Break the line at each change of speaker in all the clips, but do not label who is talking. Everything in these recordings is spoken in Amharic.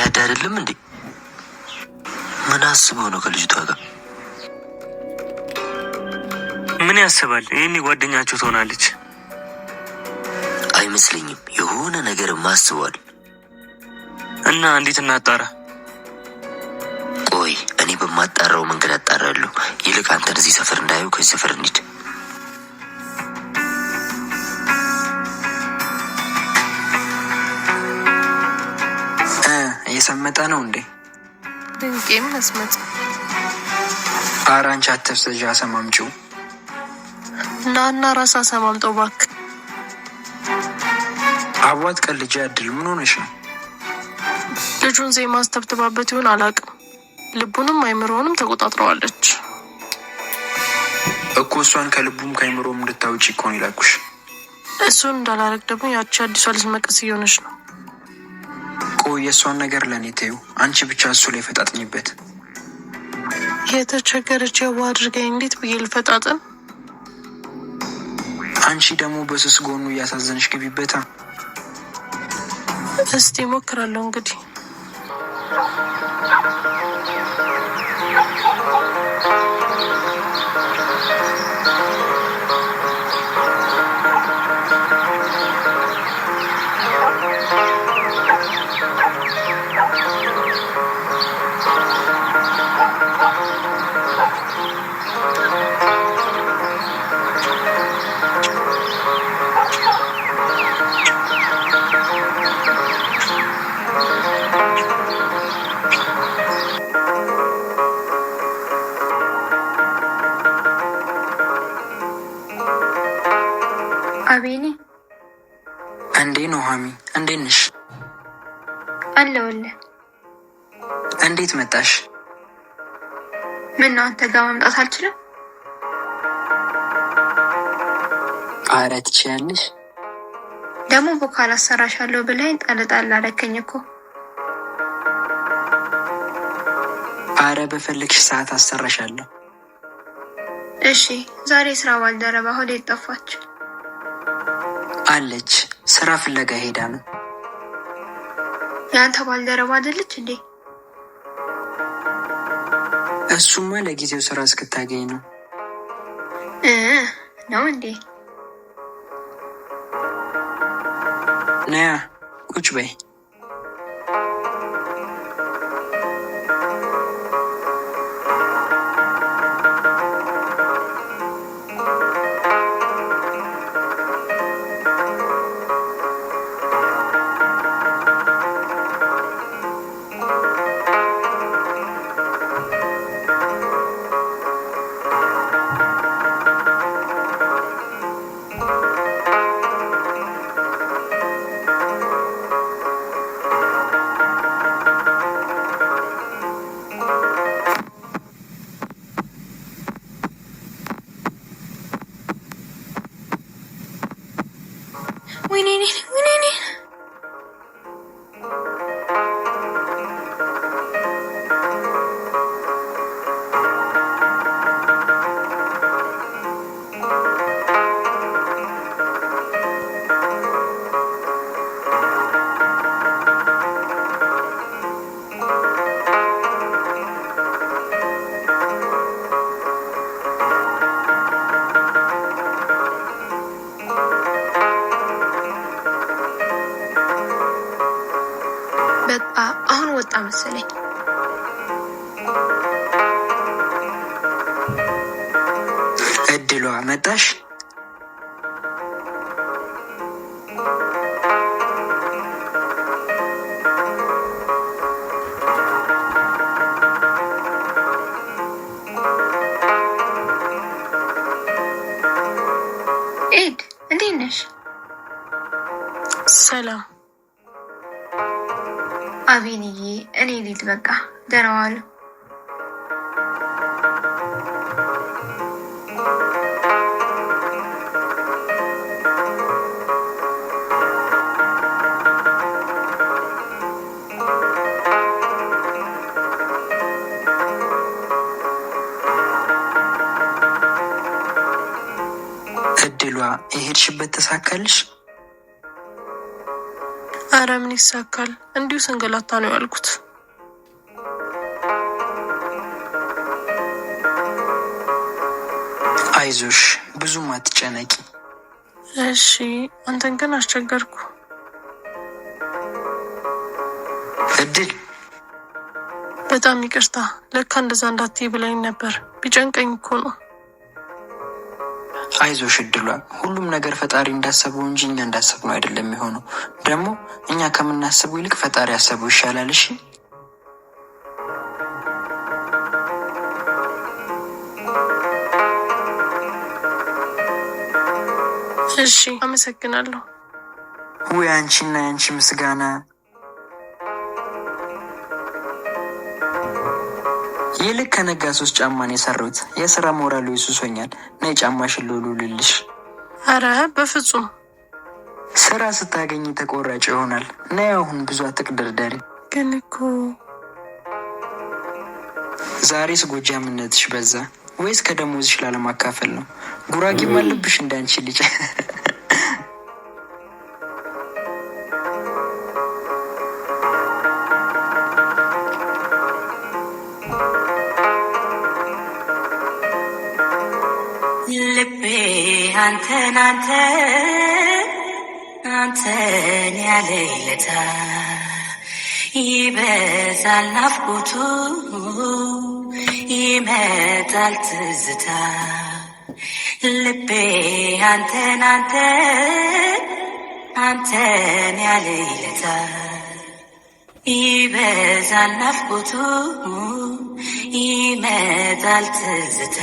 እየተናደደ አይደለም እንዴ? ምን አስበው ነው ከልጅቷ ጋር?
ምን ያስባል? ይህኔ ጓደኛችሁ ትሆናለች።
አይመስለኝም። የሆነ ነገር ማስበዋል።
እና እንዴት እናጣራ?
ቆይ እኔ በማጣራው መንገድ አጣራለሁ። ይልቅ አንተን እዚህ ሰፈር እንዳየው ከዚህ ሰፈር እንሂድ።
እየሰመጠ ነው እንዴ?
ድንቄም መስመጥ።
ኧረ አንቺ አትፍሰጂ፣ አሰማምጪው።
እና ራስ አሰማምጠው እባክህ።
አቧት ቀልጃ ያድል። ምን ሆነሽ ነው?
ልጁን ዜማ አስተብትባበት ይሆን አላውቅም። ልቡንም አይምሮውንም ተቆጣጥረዋለች
እኮ። እሷን ከልቡም ከአይምሮም እንድታውጪ እኮ ነው ይላኩሽ።
እሱን እንዳላረግ ደግሞ ያቺ አዲሷ ልጅ መቀስ እየሆነች ነው።
ቆይ የእሷን ነገር ለእኔ ተይው። አንቺ ብቻ እሱ ላይ ፈጣጥኝበት።
የተቸገረች የዋ አድርጋኝ እንዴት ብዬ ልፈጣጥን?
አንቺ ደግሞ በስስ ጎኑ እያሳዘንሽ ግቢበታ።
እስቲ ሞክራለሁ እንግዲህ።
አቤኔ
እንዴ ነው ሀሚ፣ እንዴት ነሽ?
አለሁልህ።
እንዴት መጣሽ?
ምን ነው አንተ ጋር መምጣት አልችልም?
ኧረ ትችያለሽ።
ደግሞ በኋላ አሰራሻለሁ ብለኸኝ ጣል አደረከኝ እኮ።
ኧረ በፈለግሽ ሰዓት አሰራሻለሁ።
እሺ ዛሬ ስራ ባልደረባ ወዴት ጠፋች?
አለች፣ ስራ ፍለጋ ሄዳ ነው።
የአንተ ባልደረባ አይደለች እንዴ?
እሱማ ለጊዜው ስራ እስክታገኝ ነው።
ነው እንዴ?
ነያ ቁጭ በይ።
ወይኔ በቃ አሁን ወጣ መሰለኝ።
እድሏ መጣሽ።
ኤድ እንዴት ነሽ?
ሰላም
አቤንዬ፣ እኔ ልሂድ በቃ። ደህና ዋሉ።
እድሏ የሄድሽበት ተሳካልሽ?
አረ ምን ይሳካል፣ እንዲሁ ስንገላታ ነው ያልኩት።
አይዞሽ ብዙም አትጨነቂ።
እሺ አንተን ግን አስቸገርኩ።
እድል
በጣም ይቅርታ። ለካ እንደዛ እንዳትይ ብላኝ ነበር። ቢጨንቀኝ እኮ ነው።
አይዞሽ እድሏ፣ ሁሉም ነገር ፈጣሪ እንዳሰበው እንጂ እኛ እንዳሰብነው አይደለም የሚሆነው። ደግሞ እኛ ከምናስበው ይልቅ ፈጣሪ ያሰበው ይሻላል። እሺ
እሺ አመሰግናለሁ።
ወይ አንቺና የአንቺ ምስጋና። ይልቅ ከነጋ 3 ጫማን የሰሩት የስራ ሞራሉ ይሱሶኛል። ነይ ጫማሽን ልውልልሽ።
አረ በፍጹም
ስራ ስታገኝ ተቆራጭ ይሆናል። ነይ አሁን ብዙ አትቅደርደሪ።
ግን እኮ
ዛሬስ ጎጃምነትሽ በዛ ወይስ ከደሞዝሽ ላለማካፈል ነው? ጉራጌም አለብሽ እንዳንቺ ልጅ።
ልቤ አንተን ያለ ይለታ ይበዛል ናፍቆቱ ይመጣል ትዝታ። ልቤ አንተን ያለ ይለታ ይበዛል ናፍቆቱ ይመጣል ትዝታ።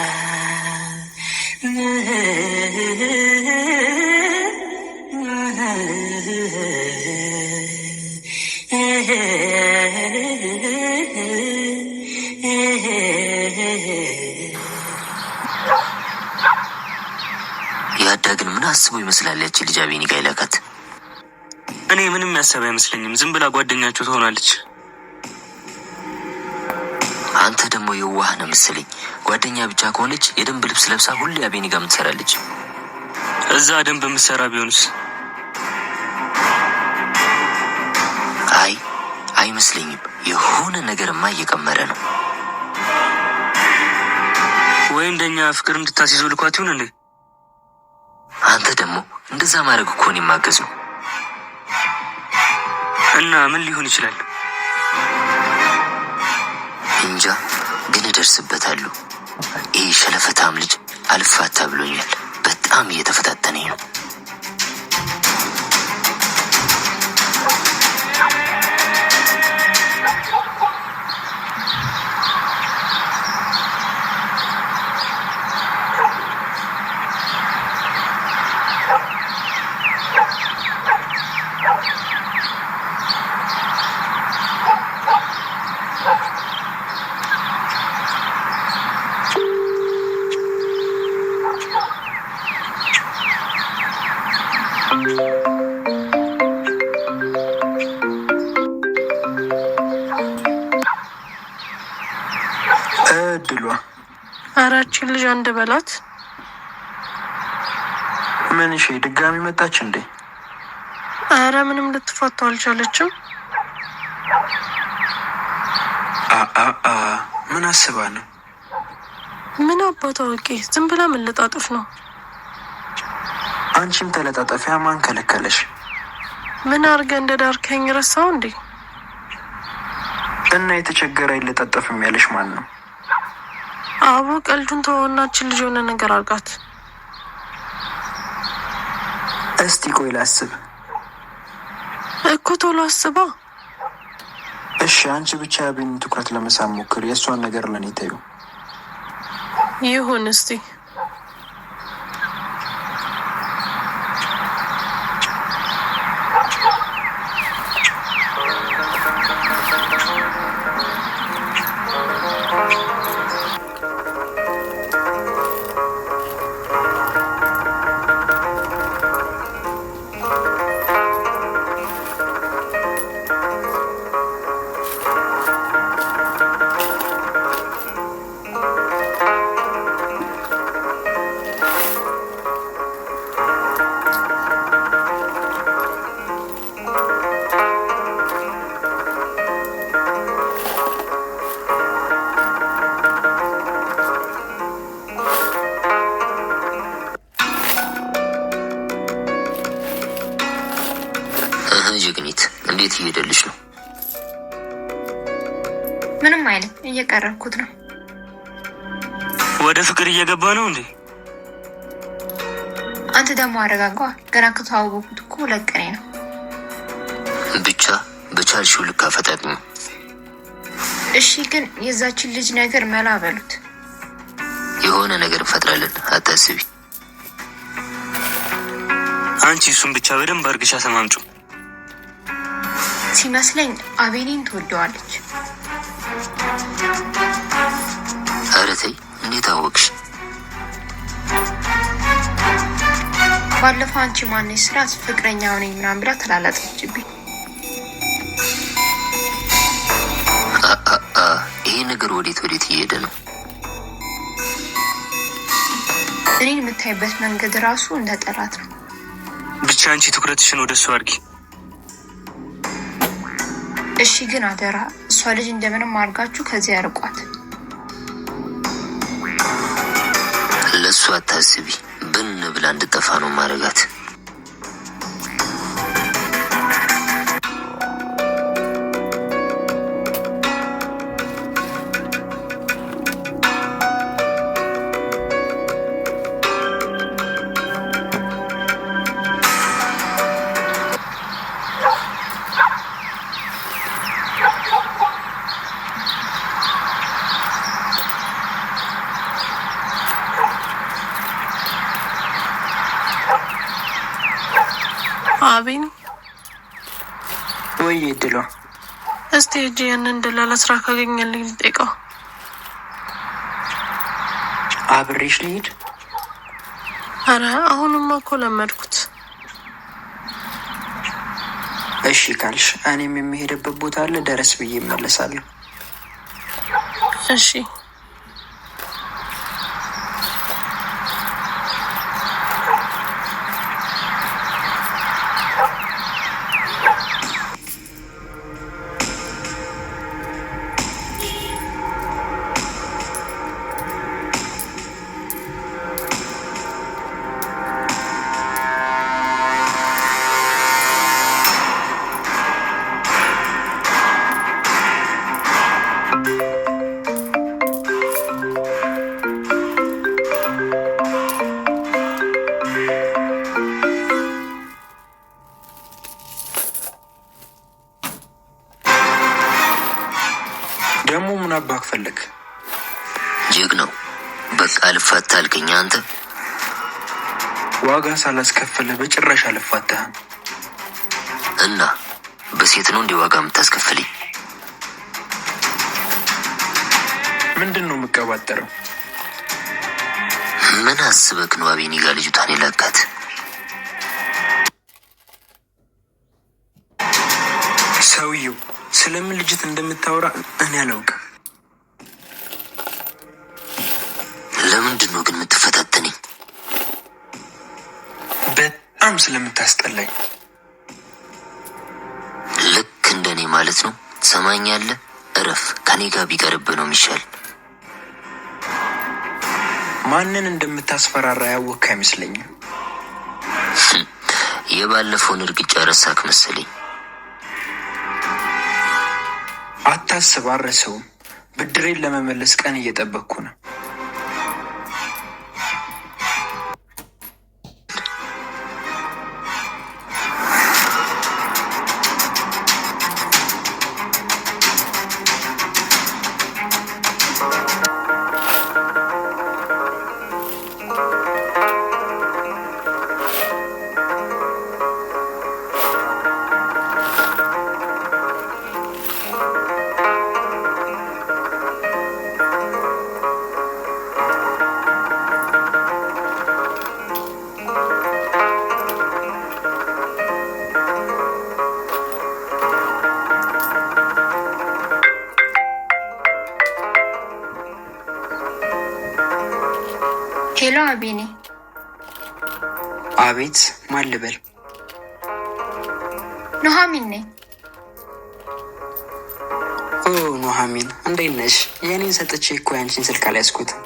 ያዳግን ምን አስቦ ይመስላል ያቺ ልጅ አቤኒ ጋር ይላካት?
እኔ ምንም ያሰብ አይመስለኝም። ዝም ብላ ጓደኛችሁ ትሆናለች።
አንተ ደግሞ የዋህ ነው መሰለኝ። ጓደኛ ብቻ ከሆነች የደንብ ልብስ ለብሳ ሁሌ አቤኒ ጋር ምትሰራለች።
እዛ ደንብ የምትሰራ ቢሆንስ?
አይመስለኝም። የሆነ ነገርማ እየቀመረ ነው።
ወይ እንደኛ ፍቅር እንድታስይዙ ልኳት ይሁን እንዴ?
አንተ ደግሞ እንደዛ ማድረግ እኮ እኔን ማገዝ ነው።
እና ምን ሊሆን ይችላል?
እንጃ፣ ግን እደርስበታለሁ። ይህ ሸለፈታም ልጅ አልፋታ ብሎኛል። በጣም እየተፈታተነኝ ነው።
እድሏ
አራችን ልጅ አንድ በላት።
ምን እሺ፣ ድጋሚ መጣች እንዴ?
አረ ምንም ልትፋታው አልቻለችም።
ምን አስባ ነው?
ምን አባቷ ወቄ፣ ዝም ብላ መለጣጠፍ ነው።
አንቺም ተለጣጠፊያ፣ ማን ከለከለሽ?
ምን አርገ እንደ ዳርከኝ ረሳው እንዴ?
እና የተቸገረ አይለጣጠፍም ያለሽ ማን ነው?
አቦ ቀልዱን ተወናችን ልጅ የሆነ ነገር አርጋት።
እስቲ ቆይ ላስብ
እኮ ቶሎ አስባ።
እሺ አንቺ ብቻ ያቤን ትኩረት ለመሳብ ሞክር። የእሷን ነገር ለኔ ተዩ።
ይሁን እስቲ።
አቢኒት እንዴት እየሄደልሽ ነው?
ምንም አይልም፣ እየቀረብኩት ነው።
ወደ ፍቅር እየገባ ነው እንዴ?
አንተ ደግሞ አረጋጋ። ገና ከተዋወቁት እኮ 2 ቀኔ ነው።
ብቻ በቻልሽው ልክ አፈጣጥኝ።
እሺ፣ ግን የዛችን ልጅ ነገር መላ በሉት።
የሆነ ነገር እንፈጥራለን፣ አታስቢ።
አንቺ እሱን ብቻ በደንብ አርግሻ ሰማምጩ።
ሲመስለኝ አቤኔን ትወደዋለች።
ኧረ ተይ፣ እንዴት አወቅሽ?
ባለፈው አንቺ ማነሽ ስላት ፍቅረኛ ሆነኝ ምናምን ብላ ተላላጠችብኝ።
ይሄ ነገር ወዴት እየሄደ ነው?
እኔን የምታይበት መንገድ ራሱ እንደ ጠላት ነው።
ብቻ አንቺ ትኩረትሽን ወደ እሱ አድርጊ።
እሺ፣ ግን አደራ እሷ ልጅ እንደምንም አድርጋችሁ ከዚህ ያርቋት።
ለእሱ አታስቢ። ብን ብላ እንድጠፋ ነው ማረጋት።
አቢን
ወይ ድሏ
እስቲ እጂ ያንን ደላላ ስራ ካገኘልኝ ልጠይቀው።
አብሬሽ ልሂድ?
አረ አሁንማ እኮ ለመድኩት።
እሺ ካልሽ እኔም የሚሄድበት ቦታ አለ፣ ደረስ ብዬ እመለሳለሁ።
እሺ
ደግሞ ምን አባክ ፈለግ?
ጀግናው በቃ ልፋታ አልከኝ አንተ።
ዋጋ ሳላስከፍለ በጭራሽ አልፋታህም።
እና በሴት ነው እንዴ ዋጋ የምታስከፍልኝ?
ምንድን ነው የምቀባጠረው?
ምን አስበክ ነው አቤኒ ጋር ልጅቷን የላካት?
ሰውየው ስለምን ልጅት እንደምታወራ እኔ አላውቅም።
ለምንድን ነው ግን የምትፈታተነኝ?
በጣም ስለምታስጠላኝ።
ልክ እንደኔ ማለት ነው። ትሰማኛለህ? እረፍ። ከኔ ጋር ቢቀርብ ነው የሚሻል።
ማንን እንደምታስፈራራ ያወቅክ አይመስለኝም።
የባለፈውን እርግጫ ረሳክ መሰለኝ።
አታስብ፣ አልረሳውም። ብድሬን ለመመለስ ቀን እየጠበቅኩ ነው።
ሄሎ አቢኔ።
አቤት፣ ማን ልበል?
ኑሐሚን ነኝ።
ኦ ኑሐሚን፣ እንዴት ነሽ? የኔን ሰጥቼ እኮ ያንቺን ስልክ አልያዝኩትም።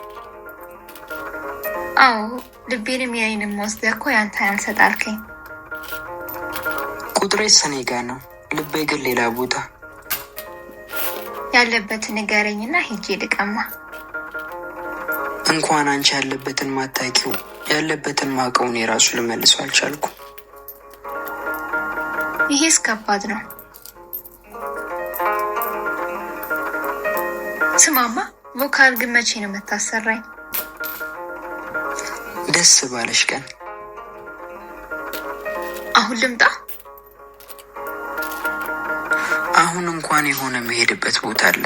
አዎ ልቤንም የኔንም ወስደህ እኮ ያንተ ያልሰጣልከኝ።
ቁጥሬ እኔ ጋ ነው። ልቤ ግን ሌላ ቦታ።
ያለበትን ንገረኝና ሄጄ ልቀማ።
እንኳን አንቺ ያለበትን ማታውቂው ያለበትን ማውቀውን የራሱ ልመልሰው አልቻልኩ።
ይሄስ ከባድ ነው። ስማማ ቮካል ግን መቼ ነው የምታሰራኝ?
ደስ ባለሽ ቀን።
አሁን ልምጣ?
አሁን እንኳን የሆነ መሄድበት ቦታ አለ።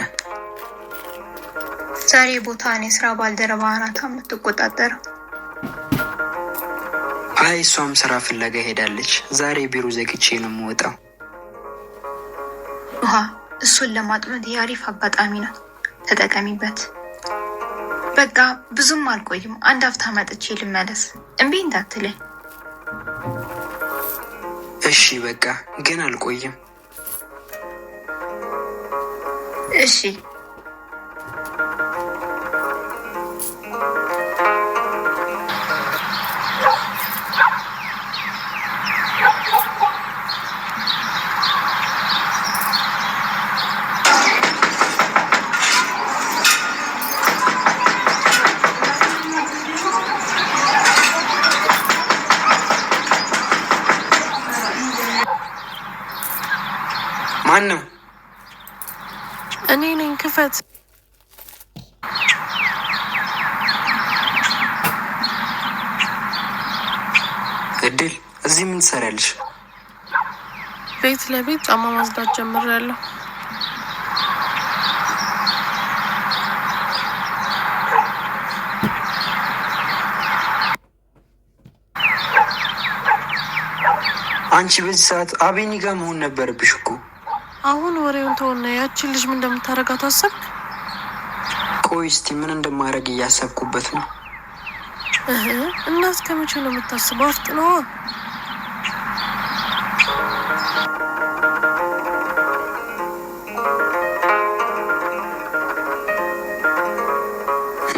ዛሬ ቦታ እኔ ስራ ባልደረባ ናታ የምትቆጣጠረው።
አይ እሷም ስራ ፍለጋ ሄዳለች። ዛሬ ቢሮ ዘግቼ ነው የምወጣው።
ውሃ እሱን ለማጥመድ የአሪፍ አጋጣሚ ነው፣ ተጠቀሚበት። በቃ ብዙም አልቆይም፣ አንድ አፍታ መጥቼ ልመለስ። እምቢ እንዳትለኝ
እሺ? በቃ ግን አልቆይም።
እሺ።
ማን ነው?
እኔ ነኝ። ክፈት።
እድል እዚህ ምን ትሰሪያለሽ?
ቤት ለቤት ጫማ ማጽዳት ጀምሬያለሁ።
አንቺ በዚህ ሰዓት አቤኒ ጋር መሆን ነበረብሽ እኮ።
አሁን ወሬውን ተውና ያችን ልጅ ምን እንደምታረጋት አሰብክ?
ቆይ እስቲ ምን እንደማደርግ እያሰብኩበት ነው።
እና እስከ መቼ ነው የምታስበው? አፍጥነዋ።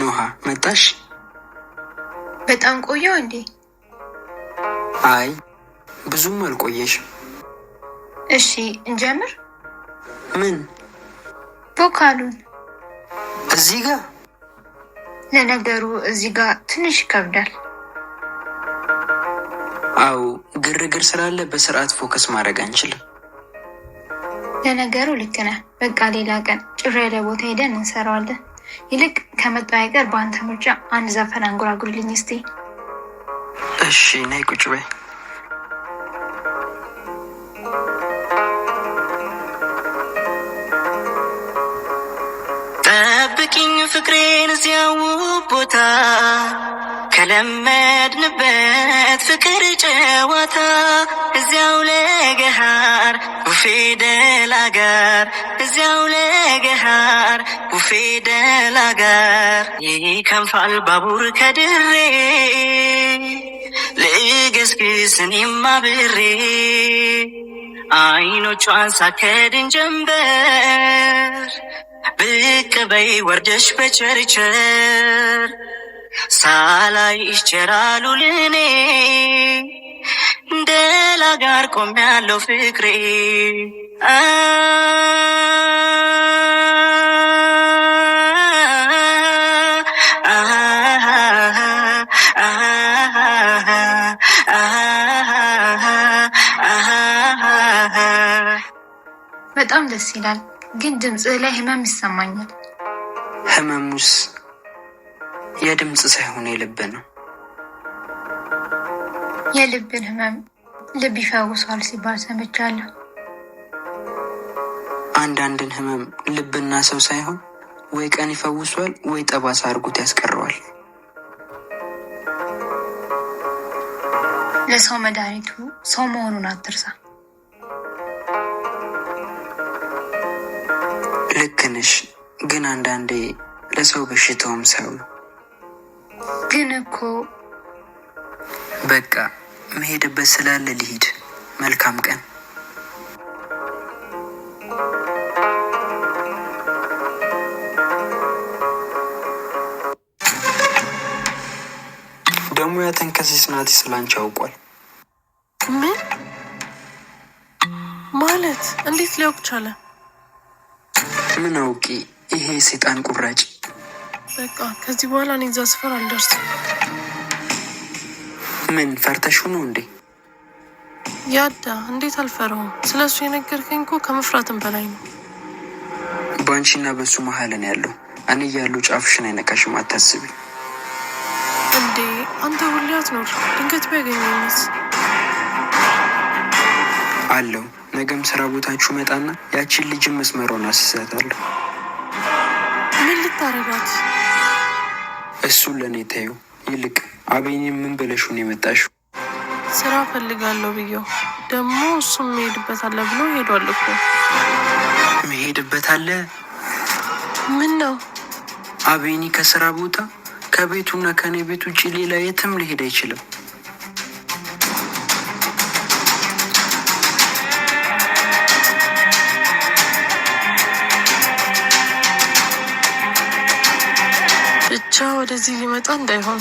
ኖሃ መጣሽ?
በጣም ቆየው እንዴ?
አይ ብዙም አልቆየሽም።
እሺ እንጀምር።
ምን?
ቮካሉን
እዚህ ጋር?
ለነገሩ እዚህ ጋር ትንሽ ይከብዳል።
አው ግርግር ስላለ በስርዓት ፎከስ ማድረግ አንችልም።
ለነገሩ ልክ ነህ። በቃ ሌላ ቀን ጭር ያለ ቦታ ሄደን እንሰራዋለን። ይልቅ ከመጣ አይቀር በአንተ ምርጫ አንድ ዘፈን አንጎራጉርልኝ እስቲ።
እሺ ነይ ቁጭ በይ።
ጠብቂኝ ፍቅሬን እዚያው ቦታ ከለመድንበት ፍቅር ጨዋታ እዚያው ለገሃር ቡፌ ደላጋር እዚያው ለገሃር ቡፌ ደላጋር ይከንፋል ባቡር ከድሬ ልገስግስ እኔም አብሬ አይኖቿን ሳከድን ጀንበር ብቅ በይ ወርደሽ በቸርቸር ሳላይሽ ቸራሉ ልኔ ደላጋር ቆሜያለሁ ፍቅሬ
በጣም ደስ ይላል፣ ግን ድምጽህ ላይ ህመም ይሰማኛል።
ህመሙስ የድምጽ ሳይሆን የልብ ነው።
የልብን ህመም ልብ ይፈውሷል ሲባል ሰምቻለሁ።
አንዳንድን ህመም ልብና ሰው ሳይሆን ወይ ቀን ይፈውሷል ወይ ጠባሳ አድርጎት ያስቀረዋል።
ለሰው መድኃኒቱ ሰው መሆኑን አትርሳ።
ልክ ነሽ፣ ግን አንዳንዴ ለሰው በሽታውም ሰው ነው።
ግን እኮ
በቃ መሄድበት ስላለ ልሂድ። መልካም ቀን። ደግሞ ያተንከሲስ ናቲ ስላንቺ አውቋል።
ምን ማለት? ማለት እንዴት ሊያውቅ ቻለ?
ምን አውቂ፣ ይሄ ሰይጣን ቁራጭ።
በቃ ከዚህ በኋላ እኔ እዛ ስፈር አልደርስም።
ምን ፈርተሹ ነው እንዴ?
ያዳ እንዴት አልፈራውም? ስለ እሱ የነገርከኝ እኮ ከመፍራትም በላይ ነው።
በአንቺና በሱ መሀል ነው ያለው። እኔ ያለው ጫፍሽን አይነካሽም፣ አታስቢ።
እንዴ አንተ ሁሌ አትኖር፣ ድንገት ቢያገኘኝስ?
አለው። ነገም ስራ ቦታችሁ መጣና ያቺን ልጅ መስመሯን አስሳታለሁ።
ምን ልታረጋት?
እሱን ለእኔ ተይው። ይልቅ አቤኔ ምን ብለሽው ነው የመጣሽው?
ስራ ፈልጋለሁ ብየው ደግሞ እሱም መሄድበት አለ ብሎ ሄዷል እኮ።
መሄድበት አለ?
ምን ነው?
አቤኔ ከስራ ቦታ ከቤቱና ከኔ ቤት ውጭ ሌላ የትም ሊሄድ አይችልም።
ብቻ ወደዚህ ሊመጣ እንዳይሆን